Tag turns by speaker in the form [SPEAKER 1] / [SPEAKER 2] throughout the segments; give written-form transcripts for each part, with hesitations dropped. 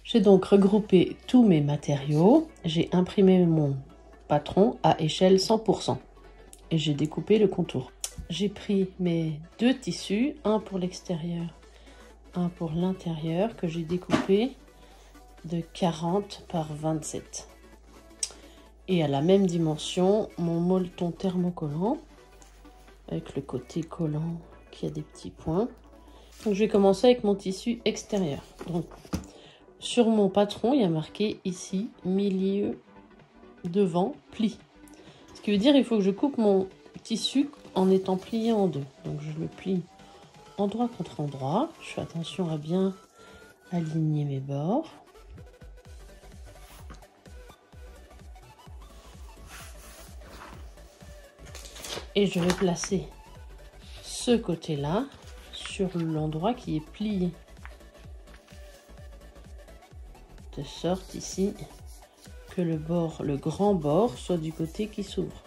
[SPEAKER 1] J'ai donc regroupé tous mes matériaux, j'ai imprimé mon patron à échelle 100% et j'ai découpé le contour. J'ai pris mes deux tissus, un pour l'extérieur, un pour l'intérieur, que j'ai découpé de 40 par 27. Et à la même dimension, mon molleton thermocollant, avec le côté collant qui a des petits points. Donc je vais commencer avec mon tissu extérieur. Donc, sur mon patron, il y a marqué ici, milieu, devant, pli. Ce qui veut dire qu'il faut que je coupe mon tissu en étant plié en deux. Donc je le plie endroit contre endroit. Je fais attention à bien aligner mes bords. Et je vais placer ce côté-là sur l'endroit qui est plié. De sorte ici que le grand bord soit du côté qui s'ouvre.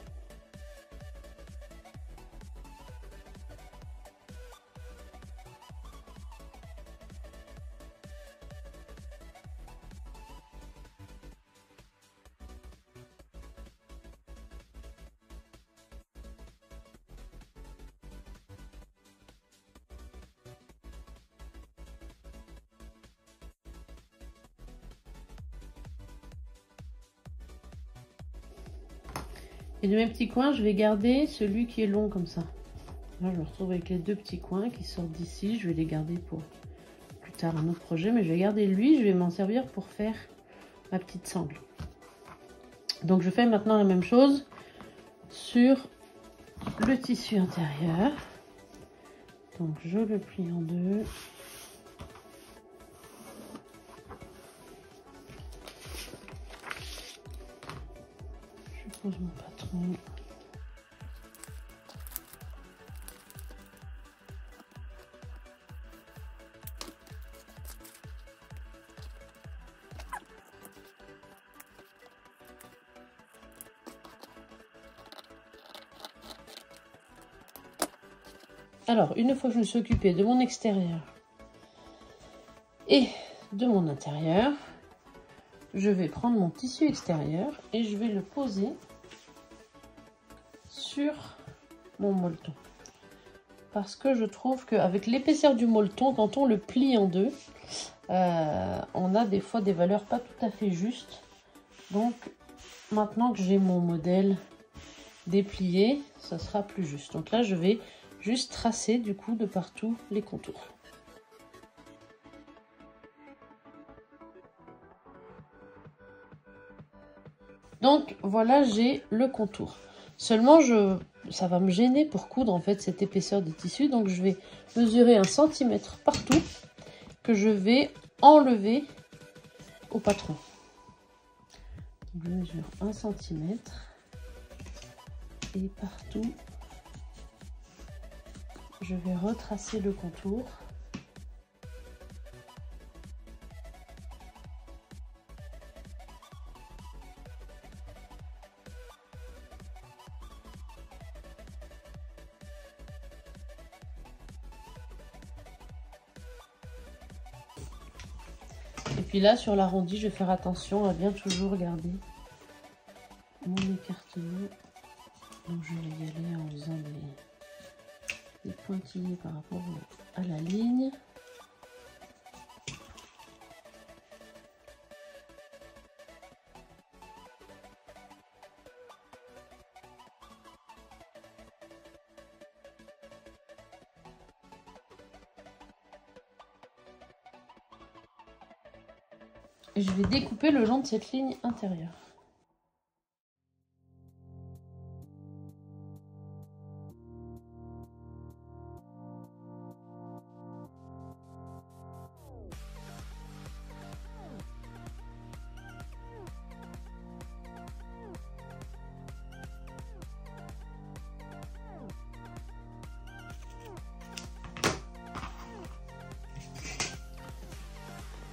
[SPEAKER 1] Et de mes petits coins, je vais garder celui qui est long comme ça. Là, je me retrouve avec les deux petits coins qui sortent d'ici. Je vais les garder pour plus tard un autre projet, mais je vais garder lui. Je vais m'en servir pour faire ma petite sangle. Donc, je fais maintenant la même chose sur le tissu intérieur. Donc, je le plie en deux. Je pose mon patron. Alors, une fois que je me suis occupée de mon extérieur et de mon intérieur, je vais prendre mon tissu extérieur et je vais le poser sur mon molleton. Parce que je trouve qu'avec l'épaisseur du molleton, quand on le plie en deux, on a des fois des valeurs pas tout à fait justes. Donc, maintenant que j'ai mon modèle déplié, ça sera plus juste. Donc là, je vais juste tracer du coup de partout les contours. Donc voilà, j'ai le contour. Seulement, ça va me gêner pour coudre en fait cette épaisseur de tissu. Donc je vais mesurer 1 cm partout que je vais enlever au patron. Donc, je mesure 1 cm et partout, je vais retracer le contour. Et puis là, sur l'arrondi, je vais faire attention à bien toujours garder mon écartement. Donc je vais y aller en faisant des pointillés par rapport à la ligne. Et je vais découper le long de cette ligne intérieure.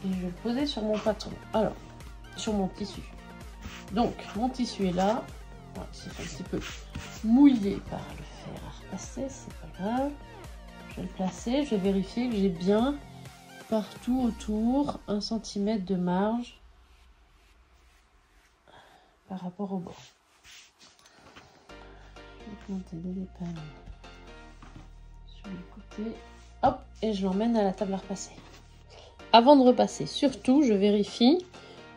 [SPEAKER 1] et je vais le poser sur mon patron. Alors, sur mon tissu. Donc, mon tissu est là. Voilà, c'est un petit peu mouillé par le fer à repasser, c'est pas grave. Je vais le placer, je vais vérifier que j'ai bien partout autour 1 cm de marge par rapport au bord. Je vais monter de l'épingle sur le côté. Hop, et je l'emmène à la table à repasser. Avant de repasser, surtout, je vérifie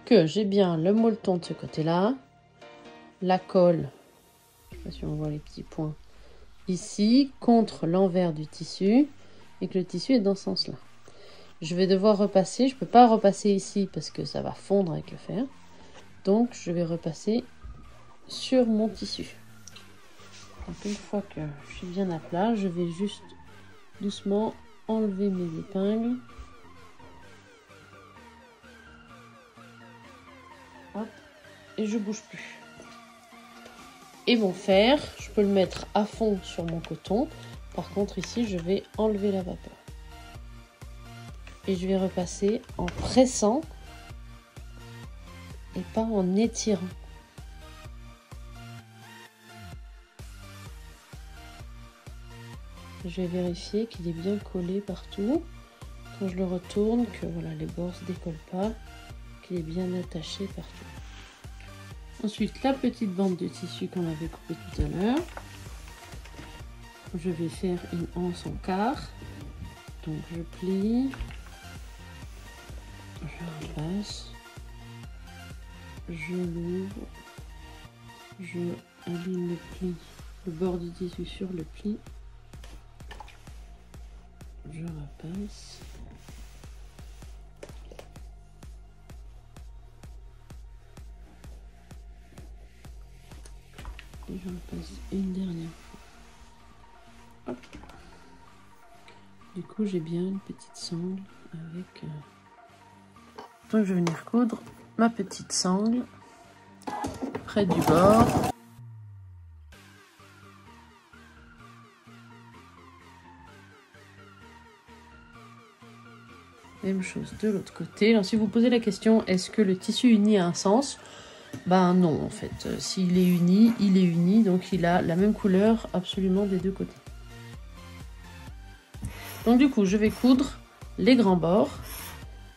[SPEAKER 1] que j'ai bien le molleton de ce côté-là, la colle, je ne sais pas si on voit les petits points, ici, contre l'envers du tissu, et que le tissu est dans ce sens-là. Je vais devoir repasser, je ne peux pas repasser ici parce que ça va fondre avec le fer. Donc, je vais repasser sur mon tissu. Donc, une fois que je suis bien à plat, je vais juste doucement enlever mes épingles. Hop, et je bouge plus. Et mon fer, je peux le mettre à fond sur mon coton. Par contre, ici, je vais enlever la vapeur. Et je vais repasser en pressant et pas en étirant. Je vais vérifier qu'il est bien collé partout. Quand je le retourne, que voilà, les bords ne se décollent pas, qu'il est bien attaché partout. Ensuite, la petite bande de tissu qu'on avait coupée tout à l'heure. Je vais faire une anse en quart. Donc je plie, je repasse, je l'ouvre, je aligne le pli, le bord du tissu sur le pli. Je repasse. Et je repasse une dernière fois. Hop. Du coup, j'ai bien une petite sangle avec... Donc, je vais venir coudre ma petite sangle près du bord. Même chose de l'autre côté. Alors, si vous posez la question, est-ce que le tissu uni a un sens? Ben non, en fait. S'il est uni, il est uni. Donc, il a la même couleur absolument des deux côtés. Donc, du coup, je vais coudre les grands bords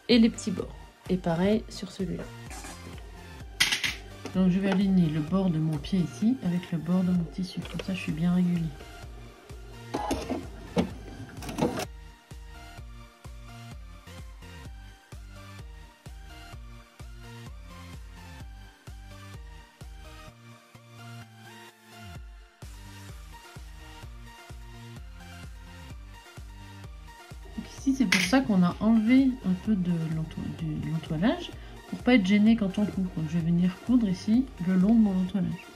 [SPEAKER 1] et les petits bords. Et pareil sur celui-là. Donc, je vais aligner le bord de mon pied ici avec le bord de mon tissu. Comme ça, je suis bien régulier. Ici, c'est pour ça qu'on a enlevé un peu de l'entoilage pour pas être gêné quand on coud. Donc, je vais venir coudre ici le long de mon entoilage.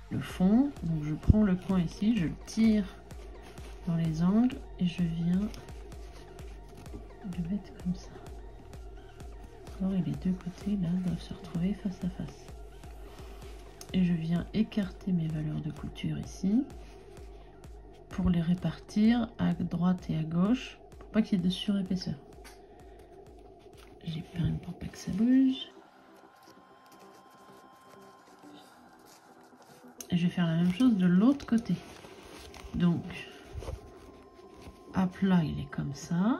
[SPEAKER 1] Le fond, donc je prends le coin ici, je le tire dans les angles et je viens le mettre comme ça. Alors, et les deux côtés là doivent se retrouver face à face. Et je viens écarter mes valeurs de couture ici pour les répartir à droite et à gauche pour pas qu'il y ait de surépaisseur. J'épingle pour pas que ça bouge. Et je vais faire la même chose de l'autre côté. Donc, à plat, il est comme ça.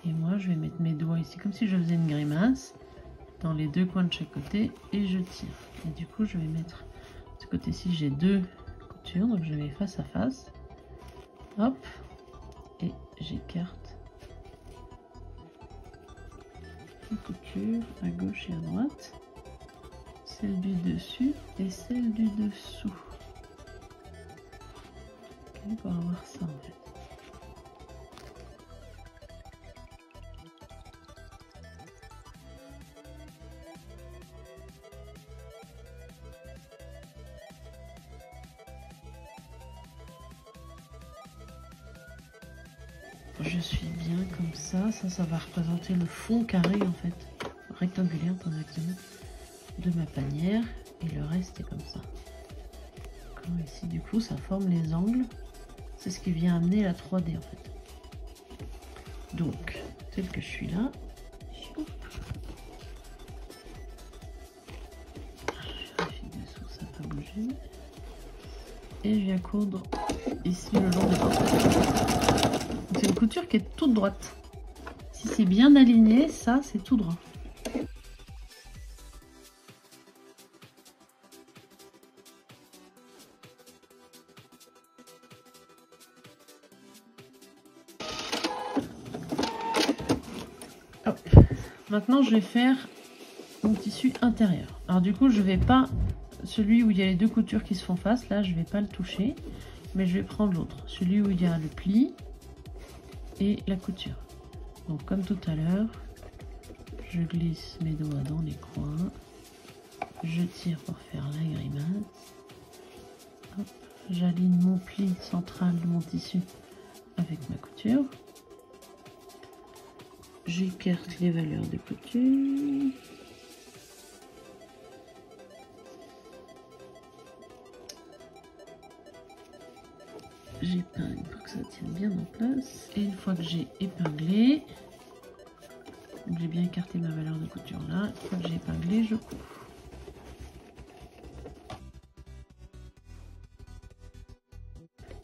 [SPEAKER 1] Et moi, je vais mettre mes doigts ici, comme si je faisais une grimace, dans les deux coins de chaque côté, et je tire. Et du coup, je vais mettre, de ce côté-ci, j'ai deux coutures, donc je mets face à face. Hop, et j'écarte les coutures à gauche et à droite. Celle du dessus et celle du dessous. Okay, pour avoir ça en fait. je suis bien comme ça. Ça va représenter le fond carré en fait, rectangulaire pas exactement, de ma panière. Et le reste est comme ça. Ici du coup ça forme les angles. C'est ce qui vient amener la 3D en fait. Donc, tel que je suis là. Ça n'a pas bougé. Et je viens coudre ici le long des bords. C'est une couture qui est toute droite. Si c'est bien aligné, ça c'est tout droit. Hop. Maintenant je vais faire mon tissu intérieur. Alors du coup je vais pas, celui où il y a les deux coutures qui se font face, là je vais pas le toucher, mais je vais prendre l'autre, celui où il y a le pli et la couture. Donc comme tout à l'heure, je glisse mes doigts dans les coins, je tire pour faire la grimace, j'aligne mon pli central de mon tissu avec ma couture, j'écarte les valeurs de couture, j'épingle pour que ça tienne bien en place. Et une fois que j'ai épinglé, j'ai bien écarté ma valeur de couture là, une fois que j'ai épinglé, je couds.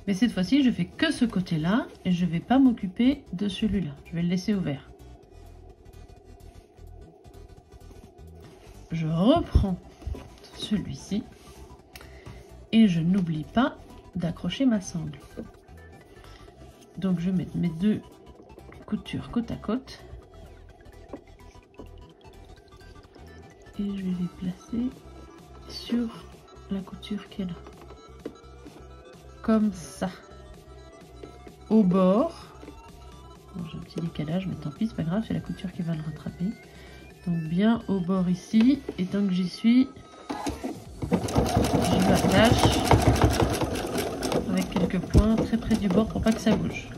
[SPEAKER 1] Mais cette fois-ci, je fais que ce côté-là et je ne vais pas m'occuper de celui-là. Je vais le laisser ouvert. Je reprends celui-ci et je n'oublie pas d'accrocher ma sangle. Donc je mets mes deux coutures côte à côte et je vais les placer sur la couture qui est là, comme ça, au bord. Bon, j'ai un petit décalage mais tant pis, c'est pas grave, c'est la couture qui va le rattraper. Donc bien au bord ici, et tant que j'y suis, je l'attache avec quelques points très près du bord pour pas que ça bouge.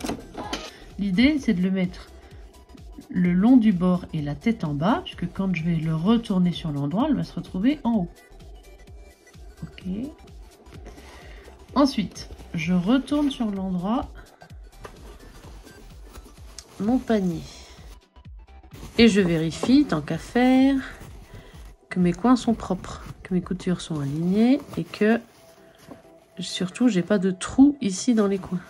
[SPEAKER 1] L'idée c'est de le mettre le long du bord et la tête en bas, puisque quand je vais le retourner sur l'endroit, elle va se retrouver en haut. Ok. Ensuite, je retourne sur l'endroit mon panier. Et je vérifie, tant qu'à faire, que mes coins sont propres, que mes coutures sont alignées et que surtout j'ai pas de trous ici dans les coins.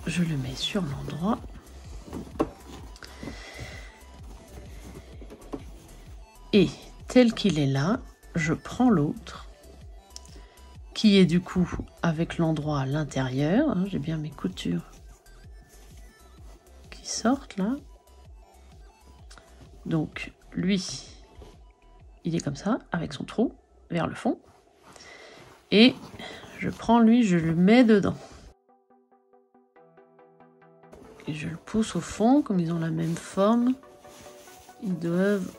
[SPEAKER 1] Je le mets sur l'endroit. Et tel qu'il est là, je prends l'autre, qui est du coup avec l'endroit à l'intérieur. Hein, j'ai bien mes coutures qui sortent là. Donc lui, il est comme ça, avec son trou vers le fond. Et je prends lui, je le mets dedans. Et je le pousse au fond, comme ils ont la même forme. Ils doivent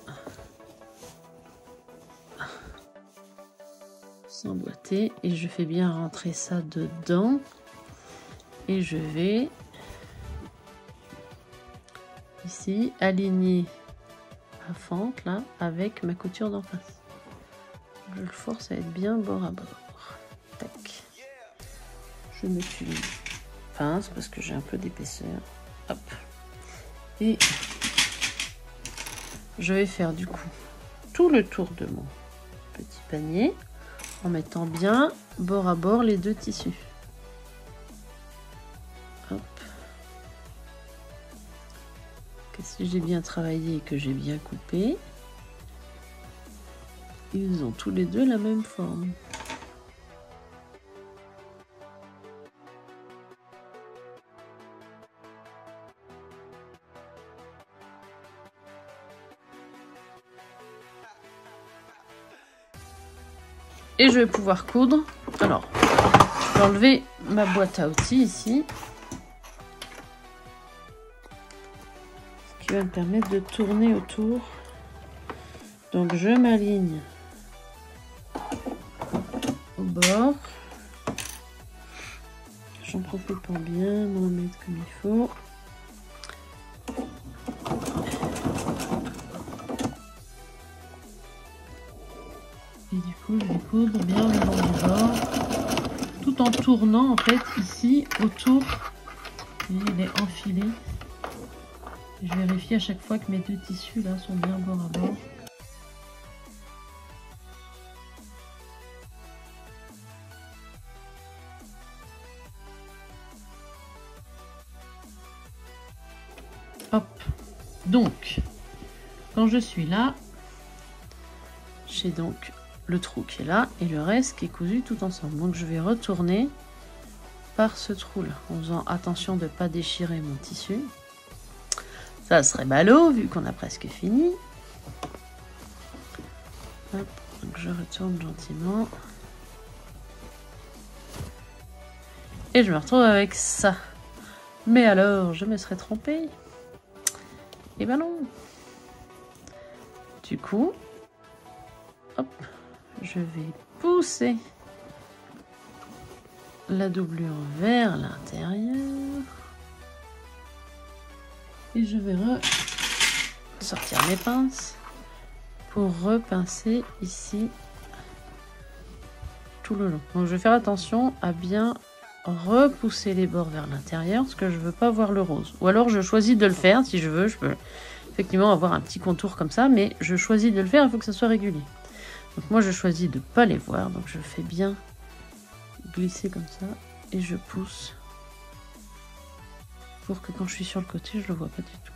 [SPEAKER 1] s'emboîter. Et je fais bien rentrer ça dedans. Et je vais ici aligner la fente là avec ma couture d'en face. Je le force à être bien bord à bord. Tac. Je me suis une pince parce que j'ai un peu d'épaisseur. Hop. Et je vais faire du coup tout le tour de mon petit panier en mettant bien bord à bord les deux tissus. Hop. Que si j'ai bien travaillé et que j'ai bien coupé, ils ont tous les deux la même forme. Et je vais pouvoir coudre. Alors, je vais enlever ma boîte à outils ici. Ce qui va me permettre de tourner autour. Donc je m'aligne au bord. J'en profite pour bien m'en mettre comme il faut. Et du coup, je vais coudre bien le long du bord, tout en tournant en fait ici autour. Il est enfilé. Je vérifie à chaque fois que mes deux tissus là sont bien bord à bord. Hop. Donc, quand je suis là, j'ai donc le trou qui est là et le reste qui est cousu tout ensemble. Donc je vais retourner par ce trou là en faisant attention de ne pas déchirer mon tissu. Ça serait ballot vu qu'on a presque fini. Hop, donc je retourne gentiment. Et je me retrouve avec ça. Mais alors, je me serais trompée. Et ben non. Du coup, hop, je vais pousser la doublure vers l'intérieur. Et je vais sortir mes pinces pour repincer ici tout le long. Donc je vais faire attention à bien repousser les bords vers l'intérieur parce que je veux pas voir le rose. Ou alors je choisis de le faire si je veux. Je peux effectivement avoir un petit contour comme ça, mais je choisis de le faire, il faut que ça soit régulier. Donc moi je choisis de pas les voir, donc je fais bien glisser comme ça et je pousse pour que quand je suis sur le côté, je le vois pas du tout.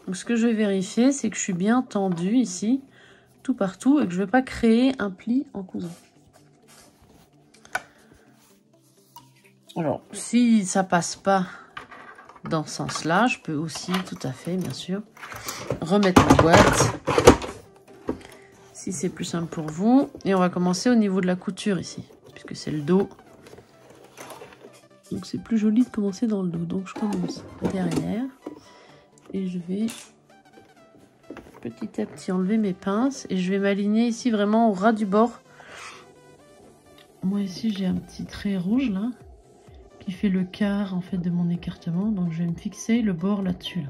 [SPEAKER 1] Donc ce que je vais vérifier, c'est que je suis bien tendue ici, tout partout, et que je ne vais pas créer un pli en cousant. Alors, si ça passe pas dans ce sens-là, je peux aussi, tout à fait, bien sûr, remettre ma boîte, si c'est plus simple pour vous. Et on va commencer au niveau de la couture ici, puisque c'est le dos. Donc c'est plus joli de commencer dans le dos. Donc je commence derrière. Et je vais petit à petit enlever mes pinces. Et je vais m'aligner ici vraiment au ras du bord. Moi ici j'ai un petit trait rouge là. Qui fait le quart en fait de mon écartement. Donc je vais me fixer le bord là-dessus.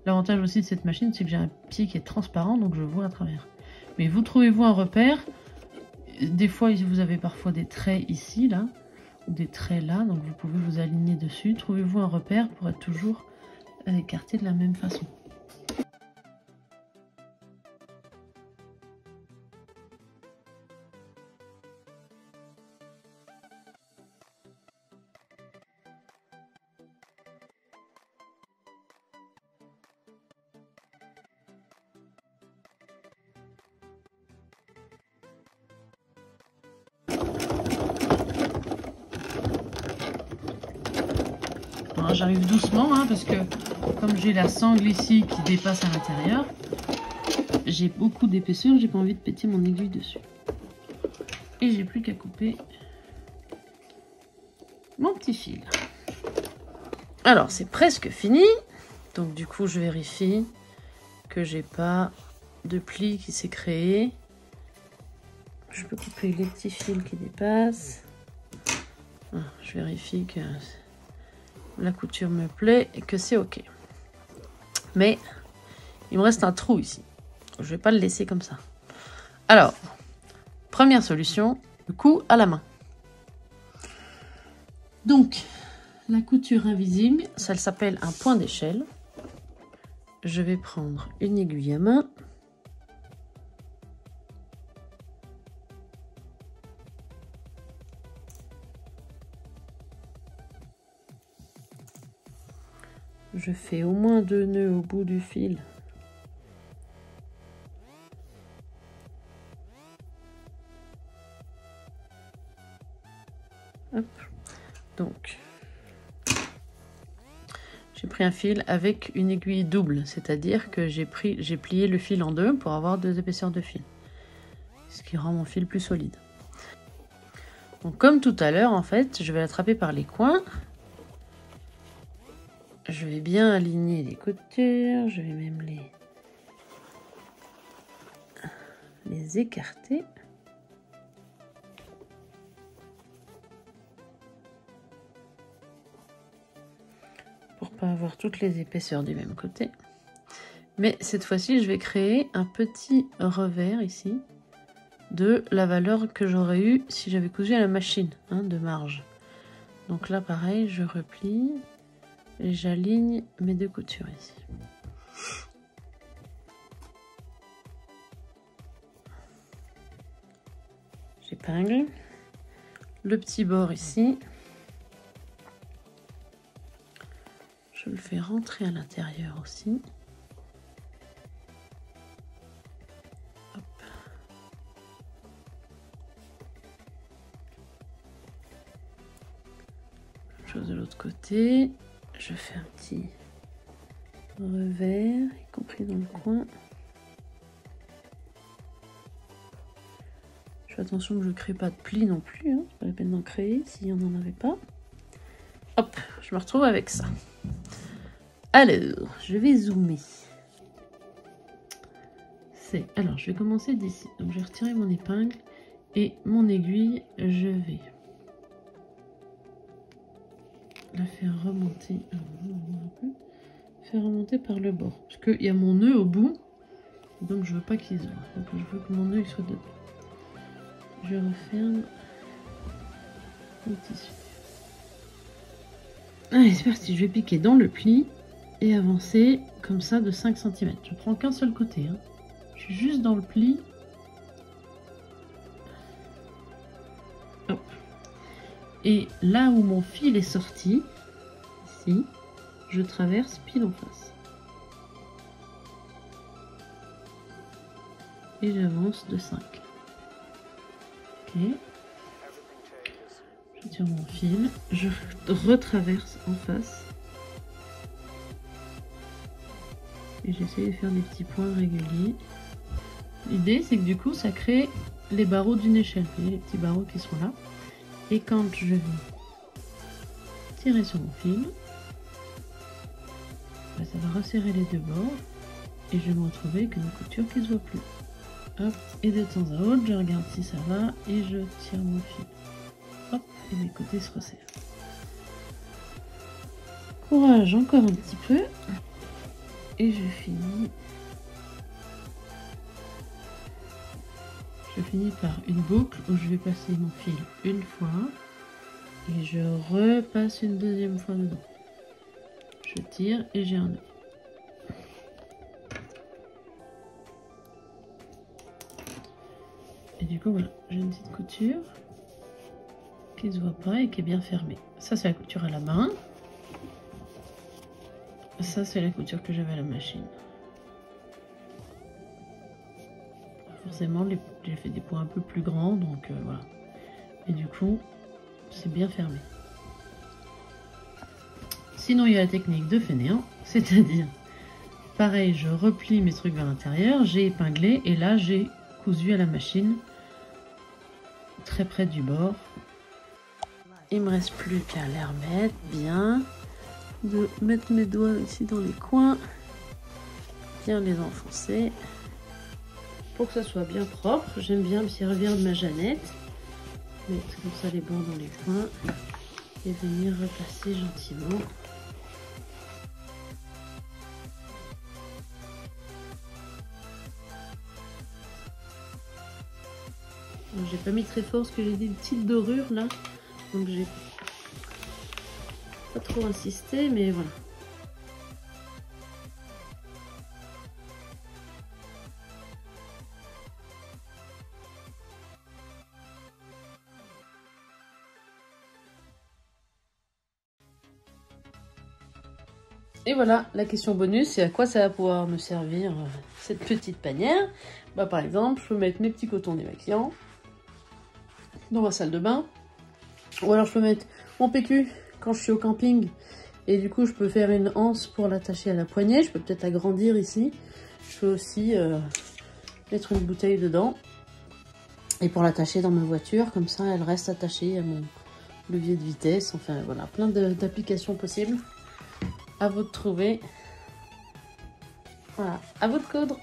[SPEAKER 1] L'avantage aussi de cette machine, c'est que j'ai un pied qui est transparent. Donc je vois à travers. Mais vous trouvez-vous un repère. Des fois vous avez parfois des traits ici là. Ou des traits là. Donc vous pouvez vous aligner dessus. Trouvez-vous un repère pour être toujours écarté de la même façon. J'arrive doucement hein, parce que comme j'ai la sangle ici qui dépasse à l'intérieur, j'ai beaucoup d'épaisseur, j'ai pas envie de péter mon aiguille dessus. Et j'ai plus qu'à couper mon petit fil. Alors c'est presque fini, donc du coup je vérifie que j'ai pas de pli qui s'est créé. Je peux couper les petits fils qui dépassent. Je vérifie que la couture me plaît et que c'est ok. Mais il me reste un trou ici. Je vais pas le laisser comme ça. Alors, première solution, le coup à la main. Donc, la couture invisible, ça s'appelle un point d'échelle. Je vais prendre une aiguille à main. Je fais au moins 2 nœuds au bout du fil. Hop. Donc, j'ai pris un fil avec une aiguille double, c'est-à-dire que j'ai plié le fil en deux pour avoir 2 épaisseurs de fil, ce qui rend mon fil plus solide. Donc comme tout à l'heure, en fait, je vais l'attraper par les coins. Je vais bien aligner les coutures, je vais même les écarter. Pour pas avoir toutes les épaisseurs du même côté. Mais cette fois-ci, je vais créer un petit revers ici de la valeur que j'aurais eu si j'avais cousu à la machine, hein, de marge. Donc là, pareil, je replie et j'aligne mes deux coutures ici. J'épingle le petit bord ici. Je le fais rentrer à l'intérieur aussi. Hop. Même chose de l'autre côté. Je fais un petit revers, y compris dans le coin. Je fais attention que je ne crée pas de plis non plus, hein. C'est pas la peine d'en créer s'il n'y en avait pas. Hop, je me retrouve avec ça. Alors, je vais zoomer. Alors, je vais commencer d'ici. Donc, je vais retirer mon épingle et mon aiguille. Je vais la faire remonter. Faire remonter par le bord. Parce qu'il y a mon nœud au bout. Donc, je veux pas qu'il se voit. Donc, je veux que mon nœud soit dedans. Je referme le tissu. Allez, c'est parti. Je vais piquer dans le pli et avancer comme ça de 5 cm. Je prends qu'un seul côté. Hein. Je suis juste dans le pli. Hop. Et là où mon fil est sorti, ici, je traverse pile en face. Et j'avance de 5. Ok. Je tire mon fil, je retraverse en face. Et j'essaie de faire des petits points réguliers. L'idée, c'est que du coup, ça crée les barreaux d'une échelle. Vous voyez les petits barreaux qui sont là. Et quand je vais tirer sur mon fil, ça va resserrer les deux bords. Et je vais me retrouver avec une couture qui ne se voit plus. Hop, et de temps à autre, je regarde si ça va et je tire mon fil. Hop, et mes côtés se resserrent. Courage, encore un petit peu. Et je finis. Je finis par une boucle où je vais passer mon fil une fois. Et je repasse une deuxième fois dedans. Je tire et j'ai un nœud. Et du coup, voilà, j'ai une petite couture qui ne se voit pas et qui est bien fermée. Ça, c'est la couture à la main. Ça, c'est la couture que j'avais à la machine. Forcément, j'ai fait des points un peu plus grands, donc voilà. Et du coup, c'est bien fermé. Sinon, il y a la technique de fainéant, c'est-à-dire, pareil, je replie mes trucs vers l'intérieur, j'ai épinglé, et là, j'ai cousu à la machine, très près du bord. Il me reste plus qu'à les remettre bien, de mettre mes doigts ici dans les coins, bien les enfoncer pour que ça soit bien propre. J'aime bien me servir de ma Jeannette, mettre comme ça les bords dans les coins et venir repasser gentiment. J'ai pas mis très fort parce que j'ai des petites dorures là, donc j'ai pas trop insisté, mais voilà. Et voilà, la question bonus, c'est à quoi ça va pouvoir me servir cette petite panière. Bah, par exemple, je peux mettre mes petits cotons démaquillants dans ma salle de bain. Ou alors je peux mettre mon PQ quand je suis au camping. Et du coup, je peux faire une anse pour l'attacher à la poignée. Je peux peut-être agrandir ici. Je peux aussi mettre une bouteille dedans. Et pour l'attacher dans ma voiture, comme ça elle reste attachée à mon levier de vitesse. Enfin voilà, plein d'applications possibles. À vous de trouver. Voilà, à vous de coudre.